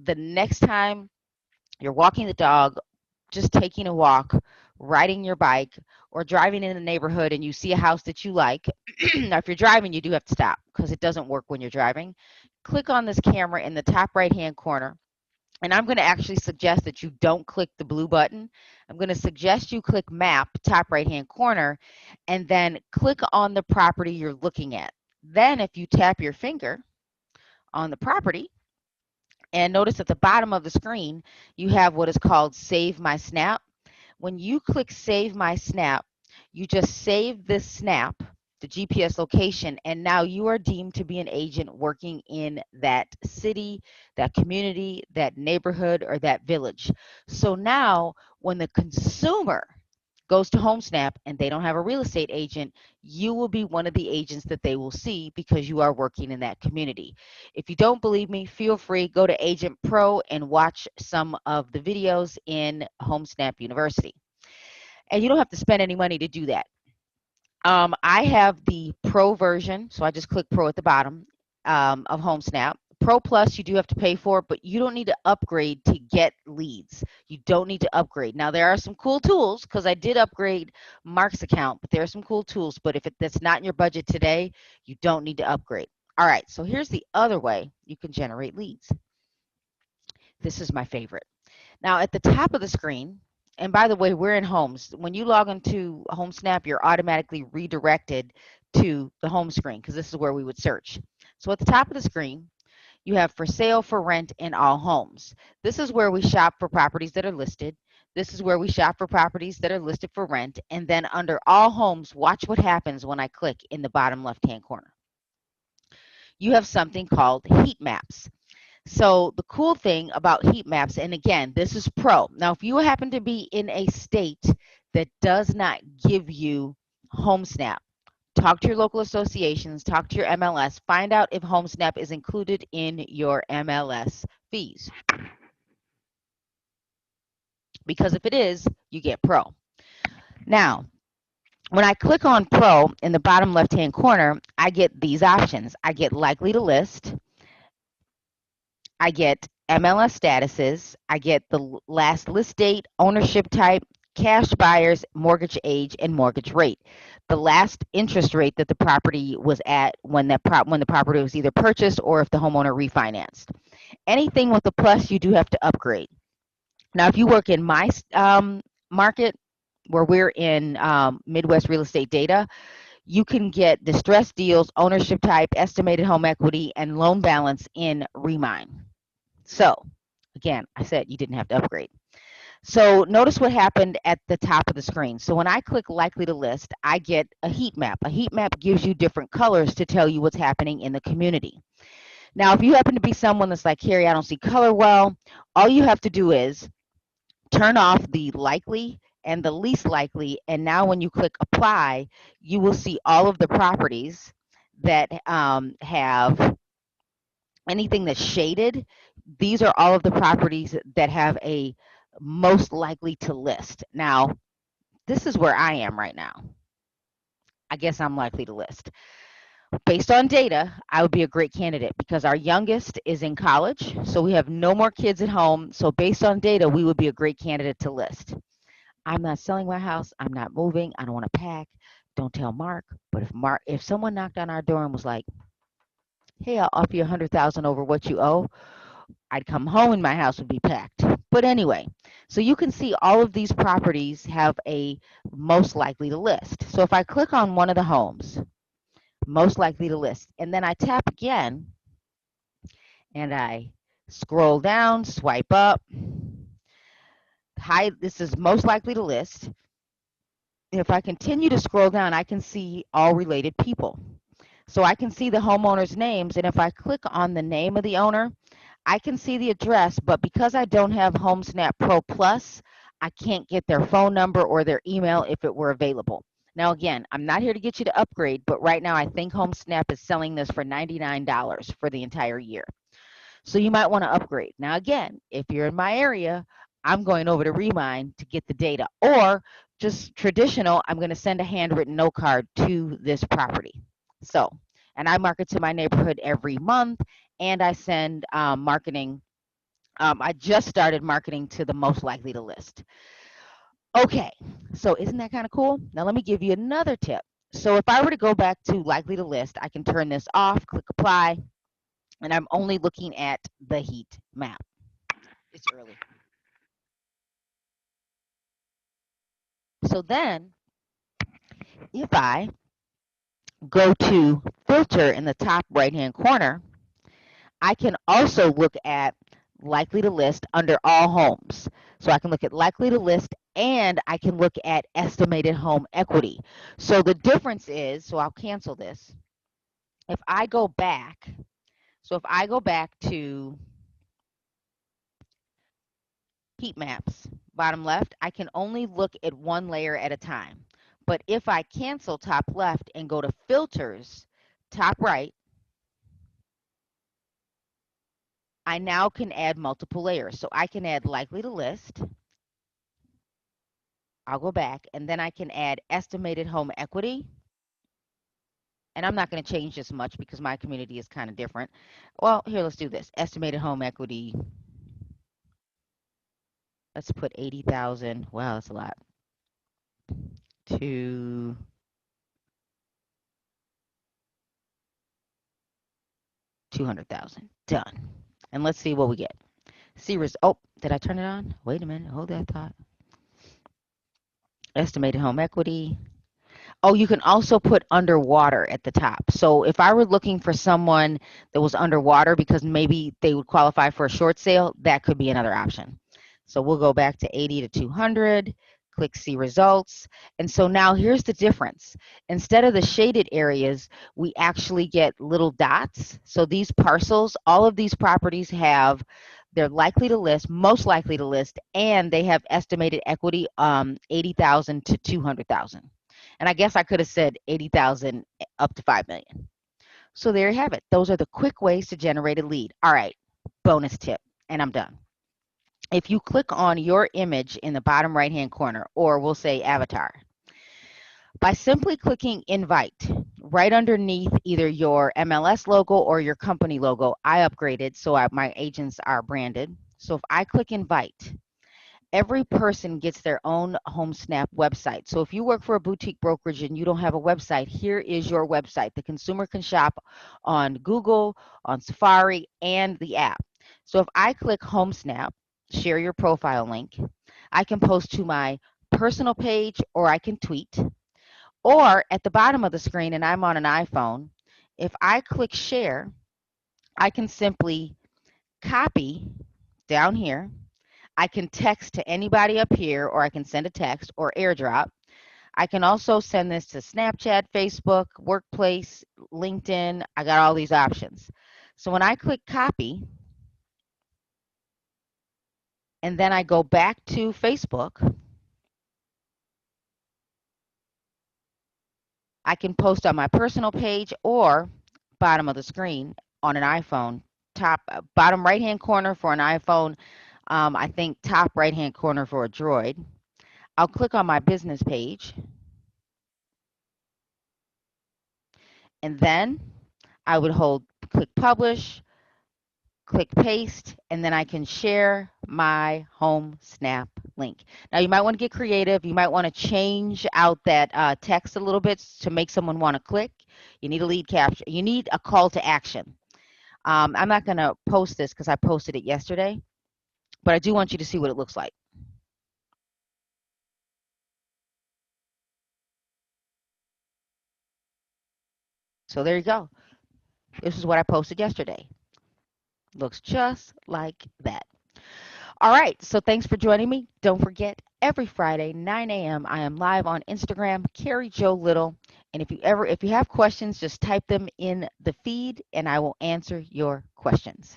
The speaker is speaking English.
the next time you're walking the dog, just taking a walk, riding your bike, or driving in the neighborhood and you see a house that you like. Now, if you're driving, you do have to stop because it doesn't work when you're driving. Click on this camera in the top right hand corner. And I'm going to actually suggest that you don't click the blue button. I'm going to suggest you click map, top right hand corner, and then click on the property you're looking at. Then, if you tap your finger on the property, and notice at the bottom of the screen, you have what is called Save My Snap. When you click Save My Snap, you just save this snap, the GPS location, and now you are deemed to be an agent working in that city, that community, that neighborhood, or that village. So now when the consumer goes to Homesnap and they don't have a real estate agent, you will be one of the agents that they will see because you are working in that community. If you don't believe me, feel free, go to Agent Pro and watch some of the videos in Homesnap University. And you don't have to spend any money to do that. I have the Pro version, so I just click Pro at the bottom of Homesnap. Pro Plus, you do have to pay for, but you don't need to upgrade to get leads. You don't need to upgrade. Now, there are some cool tools because I did upgrade Mark's account, but there are some cool tools. But if that's not in your budget today, you don't need to upgrade. All right, so here's the other way you can generate leads. This is my favorite. Now, at the top of the screen, and by the way, we're in Homes. When you log into Homesnap, you're automatically redirected to the home screen because this is where we would search. So at the top of the screen, you have for sale, for rent, and all homes. This is where we shop for properties that are listed. This is where we shop for properties that are listed for rent. And then under all homes, watch what happens when I click in the bottom left-hand corner. You have something called heat maps. So the cool thing about heat maps, and again, this is pro. Now, if you happen to be in a state that does not give you Homesnap, talk to your local associations, talk to your MLS, find out if Homesnap is included in your MLS fees. Because if it is, you get pro. Now, when I click on pro in the bottom left-hand corner, I get these options. I get likely to list. I get MLS statuses, I get the last list date, ownership type, cash buyers, mortgage age, and mortgage rate. The last interest rate that the property was at when the property was either purchased or if the homeowner refinanced. Anything with a plus, you do have to upgrade. Now, if you work in my market, where we're in Midwest Real Estate Data, you can get distressed deals, ownership type, estimated home equity, and loan balance in Remine. So, again, I said you didn't have to upgrade. So notice what happened at the top of the screen. So when I click likely to list, I get a heat map. A heat map gives you different colors to tell you what's happening in the community. Now, if you happen to be someone that's like, Carrie, I don't see color well, all you have to do is turn off the likely and the least likely. And now when you click apply, you will see all of the properties that have anything that's shaded. These are all of the properties that have a most likely to list. Now, this is where I am right now. I guess I'm likely to list. Based on data, I would be a great candidate because our youngest is in college, so we have no more kids at home. So based on data, we would be a great candidate to list. I'm not selling my house. I'm not moving. I don't want to pack. Don't tell Mark. But if someone knocked on our door and was like, "Hey, I'll offer you 100,000 over what you owe," I'd come home and my house would be packed. But anyway, so you can see all of these properties have a most likely to list. So if I click on one of the homes, most likely to list, and then I tap again and I scroll down, swipe up, hi, this is most likely to list. If I continue to scroll down, I can see all related people. So I can see the homeowners' names, and if I click on the name of the owner, I can see the address, but because I don't have Homesnap Pro Plus, I can't get their phone number or their email if it were available. Now, again, I'm not here to get you to upgrade, but right now I think Homesnap is selling this for $99 for the entire year. So you might want to upgrade. Now, again, if you're in my area, I'm going over to Remine to get the data, or just traditional, I'm going to send a handwritten note card to this property. So, and I market to my neighborhood every month, and I send marketing I just started marketing to the most likely to list. Okay, so isn't that kind of cool? Now let me give you another tip. So if I were to go back to likely to list, I can turn this off, click apply, and I'm only looking at the heat map. It's early. So then if I go to filter in the top right hand corner, I can also look at likely to list under all homes. So I can look at likely to list and I can look at estimated home equity. So the difference is, so I'll cancel this. If I go back, so if I go back to heat maps, bottom left, I can only look at one layer at a time. But if I cancel top left and go to filters, top right, I now can add multiple layers. So I can add likely to list. I'll go back and then I can add estimated home equity. And I'm not going to change this much because my community is kind of different. Well, here, let's do this. Estimated home equity. Let's put 80,000. Wow, that's a lot. To 200,000. Done. And let's see what we get. See, oh, did I turn it on? Wait a minute. Hold that thought. Estimated home equity. Oh, you can also put underwater at the top. So if I were looking for someone that was underwater because maybe they would qualify for a short sale, that could be another option. So we'll go back to 80 to 200, click see results. And so now here's the difference. Instead of the shaded areas, we actually get little dots. So these parcels, all of these properties have, they're likely to list, most likely to list, and they have estimated equity 80,000 to 200,000. And I guess I could have said 80,000 up to 5 million. So there you have it. Those are the quick ways to generate a lead. All right, bonus tip, and I'm done. If you click on your image in the bottom right hand corner, or we'll say avatar, by simply clicking invite right underneath either your MLS logo or your company logo, I upgraded so my agents are branded. So if I click invite, every person gets their own Homesnap website. So if you work for a boutique brokerage and you don't have a website, here is your website. The consumer can shop on Google, on Safari, and the app. So if I click Homesnap, share your profile link, I can post to my personal page or I can tweet. Or at the bottom of the screen, and I'm on an iPhone, if I click share, I can simply copy down here. I can text to anybody up here, or I can send a text or airdrop. I can also send this to Snapchat, Facebook, Workplace, LinkedIn. I got all these options. So when I click copy, and then I go back to Facebook, I can post on my personal page or bottom of the screen on an iPhone, top bottom right hand corner for an iPhone. I think top right hand corner for a Droid. I'll click on my business page, and then I would click publish, click paste, and then I can share my Homesnap link. Now you might want to get creative. You might want to change out that text a little bit to make someone want to click. You need a lead capture. You need a call to action. I'm not going to post this because I posted it yesterday, but I do want you to see what it looks like. So there you go. This is what I posted yesterday. Looks just like that. All right, so thanks for joining me. Don't forget, every Friday, 9 a.m., I am live on Instagram, Carrie Joe Little. And if you have questions, just type them in the feed and I will answer your questions.